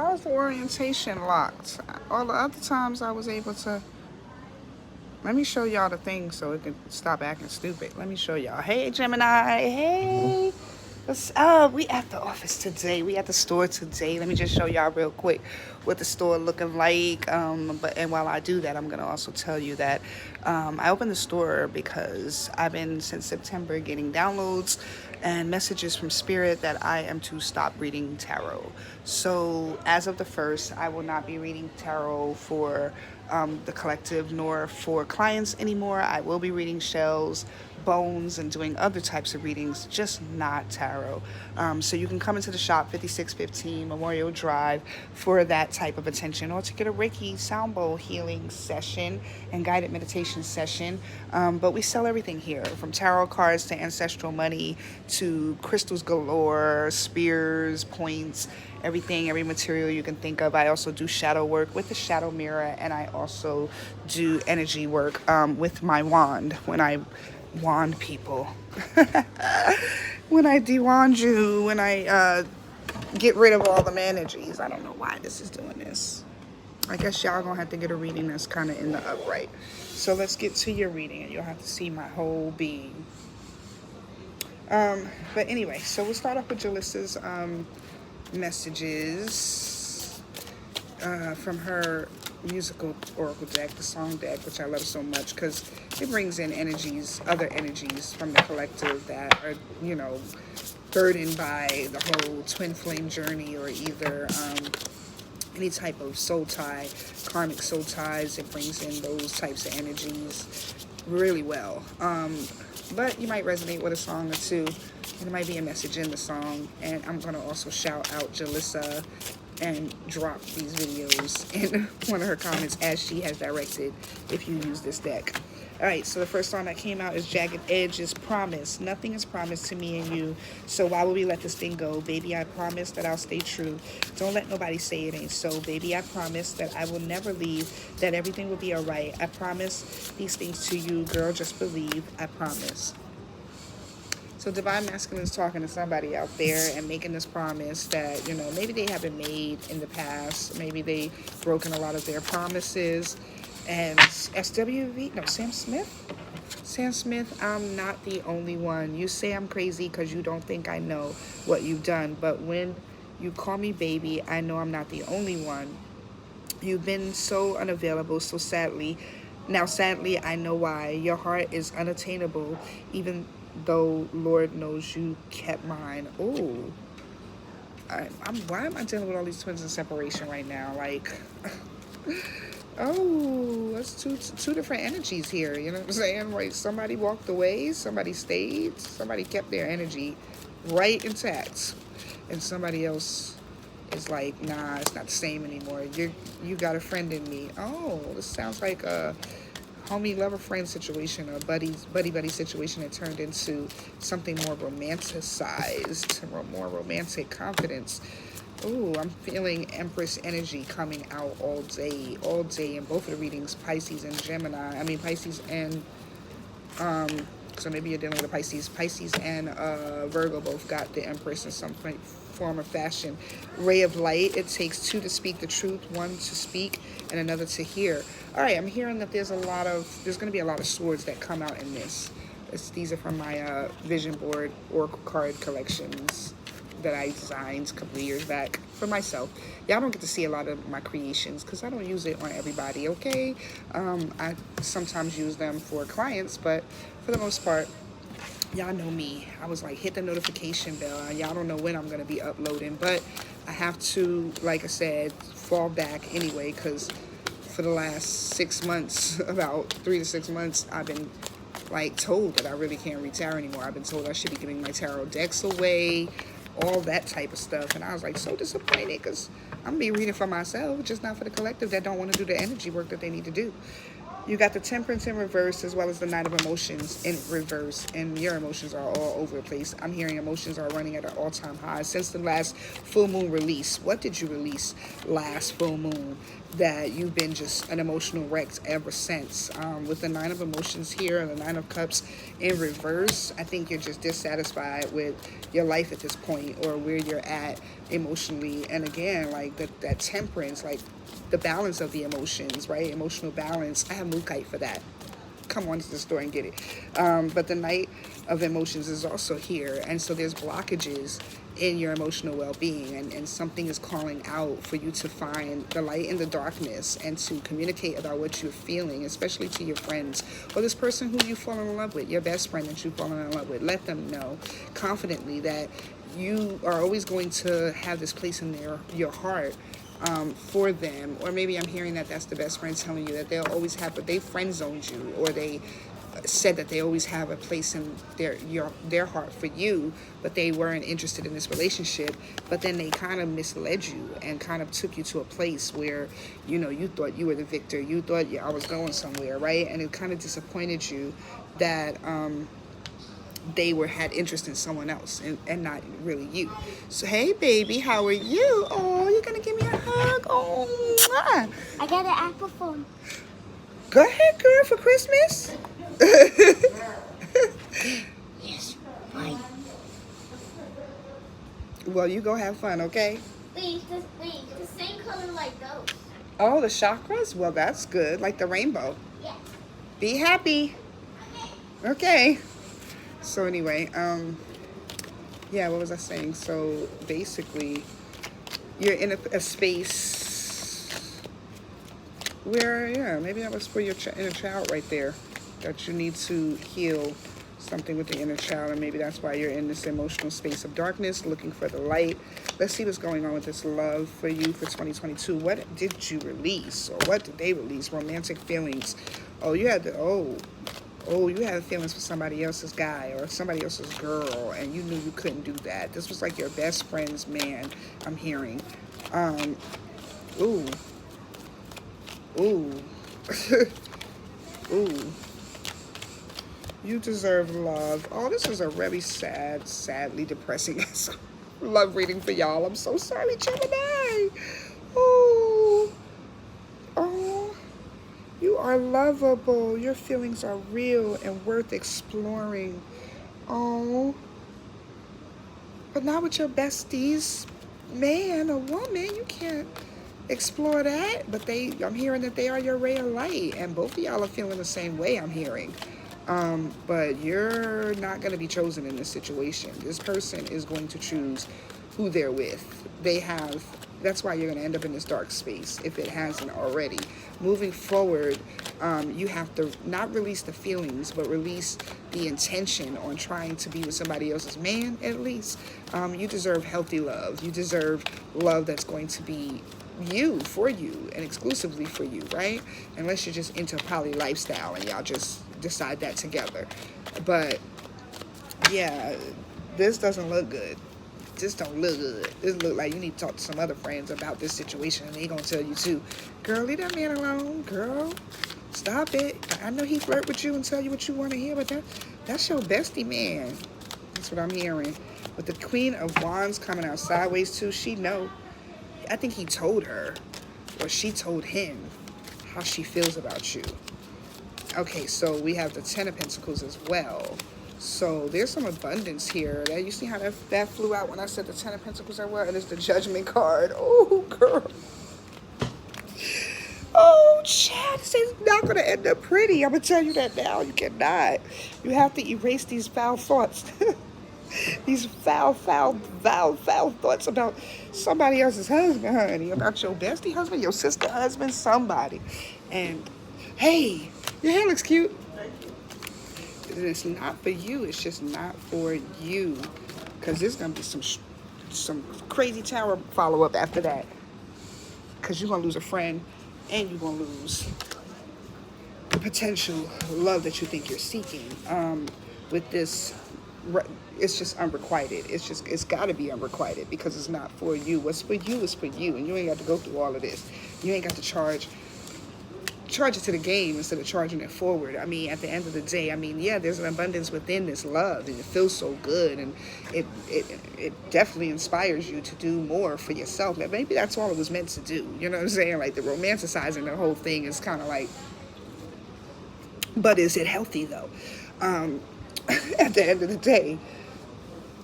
How's the orientation locked? All the other times I was able to. Let me show y'all the thing so it can stop acting stupid. Let me show y'all. Hey, Gemini. Hey. What's up? We at the office today. We at the store today. Let me just show y'all real quick what the store looking like. And while I do that, I'm gonna also tell you that I opened the store because I've been since September getting downloads and messages from Spirit that I am to stop reading tarot. So as of the first, I will not be reading tarot for the collective nor for clients anymore. I will be reading shells, bones, and doing other types of readings, just not tarot. So you can come into the shop, 5615 Memorial Drive, for that type of attention, or to get a Reiki sound bowl healing session and guided meditation session. But we sell everything here, from tarot cards to ancestral money to crystals galore, spears, points, everything, every material you can think of. I also do shadow work with the shadow mirror, and I also do energy work with my wand when I wand people. When I de-wand you, when I get rid of all the energies. I don't know why this is doing this. I guess y'all gonna have to get a reading that's kind of in the upright. So let's get to your reading, and you'll have to see my whole being. But anyway, so we'll start off with Jalissa's messages from her musical oracle deck, the song deck, which I love so much because it brings in energies, other energies from the collective that are, burdened by the whole twin flame journey, or either any type of soul tie, karmic soul ties. It brings in those types of energies really well. But you might resonate with a song or two, and there might be a message in the song. And I'm going to also shout out Jalissa and drop these videos in one of her comments as she has directed if you use this deck. All right, so the first song that came out is Jagged Edge's Promise. Nothing is promised to me and you, so why would we let this thing go? Baby, I promise that I'll stay true. Don't let nobody say it ain't so. Baby, I promise that I will never leave, that everything will be all right. I promise these things to you, girl, just believe. I promise. So Divine Masculine is talking to somebody out there and making this promise that, maybe they haven't made in the past. Maybe they've broken a lot of their promises. And Sam Smith, I'm not the only one. You say I'm crazy because you don't think I know what you've done. But when you call me baby, I know I'm not the only one. You've been so unavailable, so sadly. Now, sadly, I know why. Your heart is unattainable, even though Lord knows you kept mine. Oh, why am I dealing with all these twins in separation right now? Like, oh, that's two different energies here. You know what I'm saying? Like, somebody walked away, somebody stayed, somebody kept their energy right intact, and somebody else is like, nah, it's not the same anymore. You got a friend in me. Oh, this sounds like a homie lover friend situation, or buddy situation that turned into something more romanticized, more romantic confidence. Ooh, I'm feeling Empress energy coming out all day in both of the readings, Pisces and Gemini. I mean, Pisces and so maybe you're dealing with a Pisces and Virgo both got the Empress in some form or fashion. Ray of light. It takes two to speak the truth, one to speak and another to hear. All right, I'm hearing that there's going to be a lot of swords that come out in this. These are from my vision board oracle card collections that I designed a couple of years back for myself. Y'all don't get to see a lot of my creations because I don't use it on everybody, okay? I sometimes use them for clients, but for the most part, y'all know me. I was like, hit the notification bell. Y'all don't know when I'm going to be uploading, but I have to, like I said, fall back anyway, because for the last 6 months, about 3 to 6 months, I've been told that I really can't read tarot anymore. I've been told I should be giving my tarot decks away, all that type of stuff. And I was like so disappointed because I'm going to be reading for myself, just not for the collective that don't want to do the energy work that they need to do. You got the Temperance in reverse, as well as the Knight of Emotions in reverse, and your emotions are all over the place. I'm hearing emotions are running at an all-time high since the last full moon release. What did you release last full moon? that you've been just an emotional wreck ever since. With the Nine of Emotions here and the Nine of Cups in reverse, I think you're just dissatisfied with your life at this point, or where you're at emotionally. And again, like that temperance, like the balance of the emotions, right? Emotional balance. I have Mookaite for that. Come on to the store and get it. But the Knight of Emotions is also here. And so there's blockages in your emotional well-being, and something is calling out for you to find the light in the darkness and to communicate about what you're feeling, especially to your friends or this person who you've fallen in love with, your best friend that you've fallen in love with. Let them know confidently that you are always going to have this place in your heart for them. Or maybe I'm hearing that that's the best friend telling you that they'll always have, but they friend zoned you, or they said that they always have a place in their heart for you, but they weren't interested in this relationship. But then they kind of misled you and kind of took you to a place where, you know, you thought you were the victor. You thought, yeah, I was going somewhere, right? And it kind of disappointed you that they had interest in someone else and not really you. So, hey, baby, how are you? Oh, you're going to give me a hug? Oh, mwah. I got an Apple phone. Go ahead, girl, for Christmas. Yes, fine. Well, you go have fun, okay? Wait, the same color like those. Oh, the chakras? Well, that's good. Like the rainbow. Yeah. Be happy. Okay. So anyway, yeah, what was I saying? So basically, you're in a space where, yeah, maybe that was for your inner child right there, that you need to heal something with the inner child, and maybe that's why you're in this emotional space of darkness, looking for the light. Let's see what's going on with this love for you for 2022. What did you release, or what did they release? Romantic feelings. Oh, you had you had feelings for somebody else's guy or somebody else's girl, and you knew you couldn't do that. This was like your best friend's man, I'm hearing. Ooh. Ooh. Ooh. You deserve love. Oh, this is a very sadly depressing love reading for y'all. I'm so sorry, Gemini. Oh. Oh. You are lovable. Your feelings are real and worth exploring. Oh. But not with your besties. Man or woman, you can't explore that. But I'm hearing that they are your ray of light. And both of y'all are feeling the same way, I'm hearing. But you're not going to be chosen in this situation. This person is going to choose who they're with. That's why you're going to end up in this dark space, if it hasn't already. Moving forward, you have to not release the feelings, but release the intention on trying to be with somebody else's man, at least. You deserve healthy love. You deserve love that's going to be you, for you, and exclusively for you, right? Unless you're just into a poly lifestyle and y'all just decide that together. But yeah, this doesn't look good. This don't look good. This look like you need to talk to some other friends about this situation, and they gonna tell you too, girl, leave that man alone, girl. Stop it. I know he flirt with you and tell you what you want to hear, but that's your bestie man. That's what I'm hearing. With the Queen of Wands coming out sideways too, she know. I think he told her, or she told him, how she feels about you. Okay, so we have the Ten of Pentacles as well. So there's some abundance here. You see how that flew out when I said the Ten of Pentacles as well? And it's the Judgment card. Oh, girl. Oh, child, this is not going to end up pretty. I'm going to tell you that now. You cannot. You have to erase these foul thoughts. These foul thoughts about somebody else's husband, honey. About your bestie husband, your sister husband, somebody. And, hey, your hair looks cute. It's not for you. It's just not for you. Because there's going to be some crazy tower follow-up after that. Because you're going to lose a friend, and you're going to lose the potential love that you think you're seeking. With this, it's just unrequited. It's got to be unrequited, because it's not for you. What's for you is for you, and you ain't got to go through all of this. You ain't got to charge charge it to the game instead of charging it forward. I mean, at the end of the day, I mean, yeah, there's an abundance within this love, and it feels so good, and it definitely inspires you to do more for yourself. Maybe that's all it was meant to do. You know what I'm saying? Like, the romanticizing the whole thing is kind of like, but is it healthy though? At the end of the day,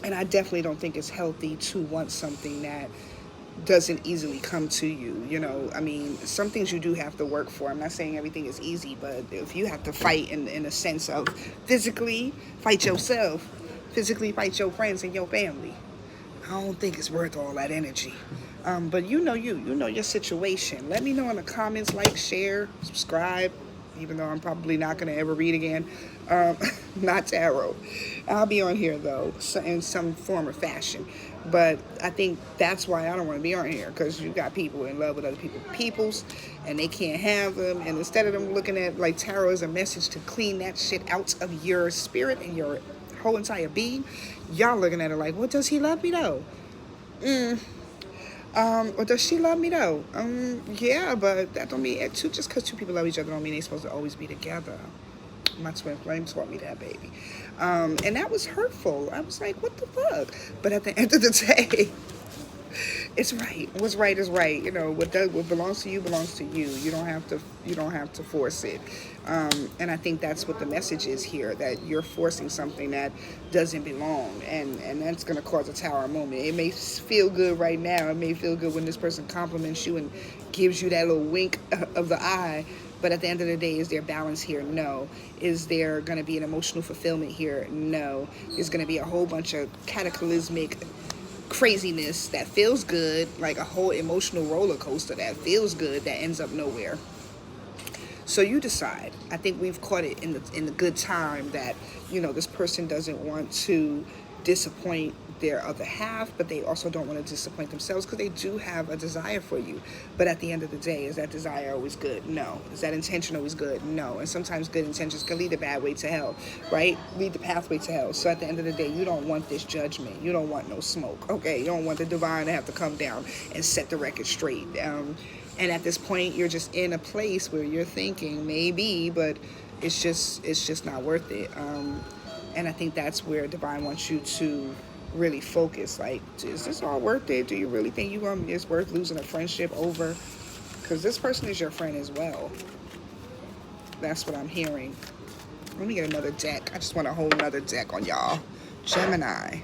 and I definitely don't think it's healthy to want something that doesn't easily come to you. You know, I mean, some things you do have to work for. I'm not saying everything is easy, but if you have to fight in a sense of physically fight yourself, physically fight your friends and your family, I don't think it's worth all that energy. But you know your situation. Let me know in the comments, like, share, subscribe, even though I'm probably not going to ever read again. Not tarot. I'll be on here, though, in some form or fashion. But I think that's why I don't want to be on here, because you got people in love with other people's, and they can't have them. And instead of them looking at, like, tarot as a message to clean that shit out of your spirit and your whole entire being, y'all looking at it like, well, does he love me, though? Or does she love me though? Yeah, but that don't mean just because two people love each other don't mean they're supposed to always be together. My twin flame taught me that, baby. And that was hurtful. I was like, what the fuck? But at the end of the day, it's right. What's right is right. You know, what belongs to you belongs to you. You don't have to force it. And I think that's what the message is here, that you're forcing something that doesn't belong, and that's going to cause a tower moment. It may feel good right now. It may feel good when this person compliments you and gives you that little wink of the eye. But at the end of the day, is there balance here? No. Is there going to be an emotional fulfillment here? No. There's going to be a whole bunch of cataclysmic craziness that feels good, like a whole emotional roller coaster that feels good, that ends up nowhere. So you decide. I think we've caught it in the good time that, you know, this person doesn't want to disappoint their other half, but they also don't want to disappoint themselves, because they do have a desire for you. But at the end of the day, is that desire always good? No. Is that intention always good? No. And sometimes good intentions can lead the bad way to hell, right? Lead the pathway to hell. So at the end of the day, you don't want this judgment. You don't want no smoke, okay? You don't want the divine to have to come down and set the record straight. And at this point, you're just in a place where you're thinking maybe, but it's just not worth it. And I think that's where divine wants you to really focus. Like, is this all worth it? Do you really think it's worth losing a friendship over? Because this person is your friend as well. That's what I'm hearing. Let me get another deck. I just want a whole nother deck on y'all. Gemini.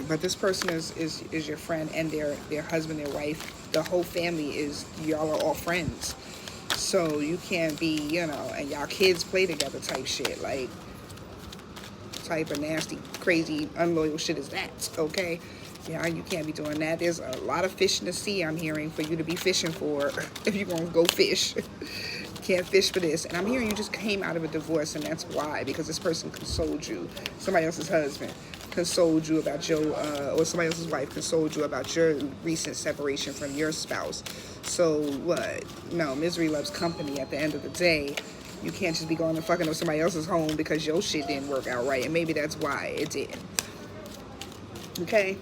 But this person is your friend, and their husband, their wife, the whole family y'all are all friends. So you can't be, you know, and y'all kids play together type shit. Like, type of nasty, crazy, unloyal shit is that, okay? Yeah, you can't be doing that. There's a lot of fish in the sea, I'm hearing, for you to be fishing for if you're going to go fish. Can't fish for this. And I'm hearing you just came out of a divorce, and that's why, because this person consoled you. Somebody else's husband consoled you about your, or somebody else's wife consoled you about your recent separation from your spouse. So what? No, misery loves company at the end of the day. You can't just be going and fucking up somebody else's home because your shit didn't work out right. And maybe that's why it didn't. Okay?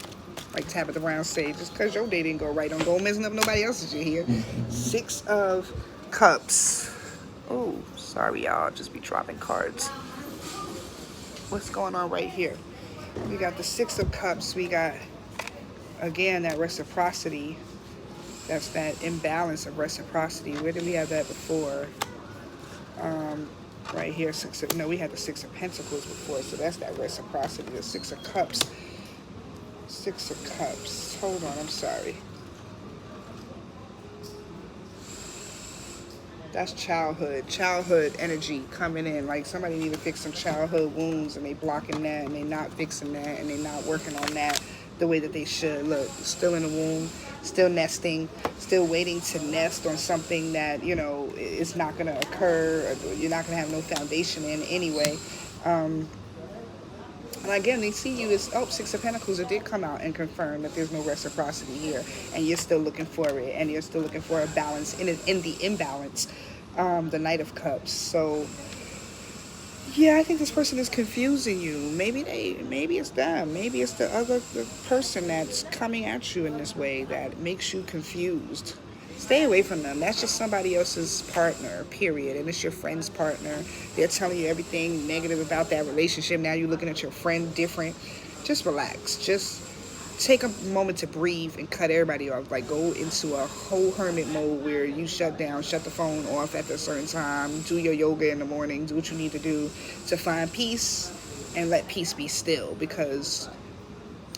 Like Tabitha Brown said, just because your day didn't go right, don't go messing up nobody else's shit here. 6 of Cups. Oh, sorry, y'all. Just be dropping cards. What's going on right here? We got the 6 of Cups. We got, again, that reciprocity. That's that imbalance of reciprocity. Where did we have that before? Right here, we had the 6 of Pentacles before, so that's that reciprocity. The 6 of Cups. 6 of Cups. Hold on, I'm sorry. That's childhood energy coming in. Like, somebody need to fix some childhood wounds, and they blocking that, and they not fixing that, and they not working on that the way that they should. Look, still in the womb, still nesting, still waiting to nest on something that, you know, is not going to occur, or you're not going to have no foundation in anyway. And again, they see you as, 6 of Pentacles. It did come out and confirm that there's no reciprocity here, and you're still looking for it, and you're still looking for a balance in the imbalance. The Knight of Cups. So yeah, I think this person is confusing you. Maybe it's them. Maybe it's the person that's coming at you in this way that makes you confused. Stay away from them. That's just somebody else's partner, period. And it's your friend's partner. They're telling you everything negative about that relationship. Now you're looking at your friend different. Just relax. Just take a moment to breathe and cut everybody off. Like, go into a whole hermit mode where you shut down, shut the phone off at a certain time, do your yoga in the morning, do what you need to do to find peace and let peace be still, because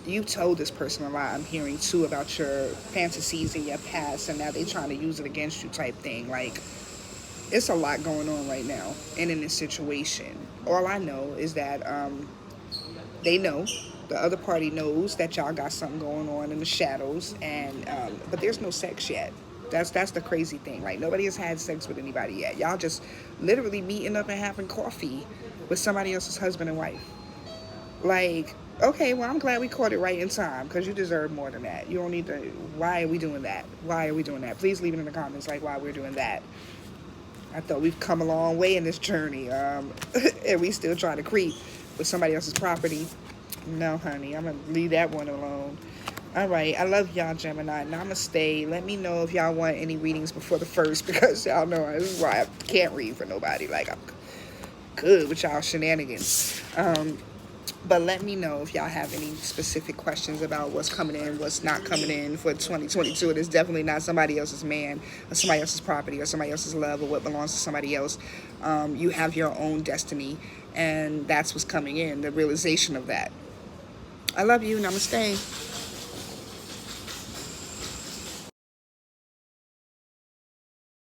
you told this person a lot. I'm hearing too about your fantasies in your past, and now they trying to use it against you type thing. Like, it's a lot going on right now and in this situation. All I know is that they know, the other party knows that y'all got something going on in the shadows, and but there's no sex yet. That's the crazy thing. Like, nobody has had sex with anybody yet. Y'all just literally meeting up and having coffee with somebody else's husband and wife. Like, okay, well, I'm glad we caught it right in time, because you deserve more than that. You don't need to. Why are we doing that? Why are we doing that? Please leave it in the comments, like, why we're doing that. I thought we've come a long way in this journey, and we still trying to creep with somebody else's property. No, honey, I'm going to leave that one alone. All right, I love y'all, Gemini. Namaste. Let me know if y'all want any readings before the 1st, because y'all know this is why I can't read for nobody. Like, I'm good with y'all shenanigans. But let me know if y'all have any specific questions about what's coming in, what's not coming in for 2022. It is definitely not somebody else's man or somebody else's property or somebody else's love or what belongs to somebody else. You have your own destiny, and that's what's coming in, the realization of that. I love you. Namaste.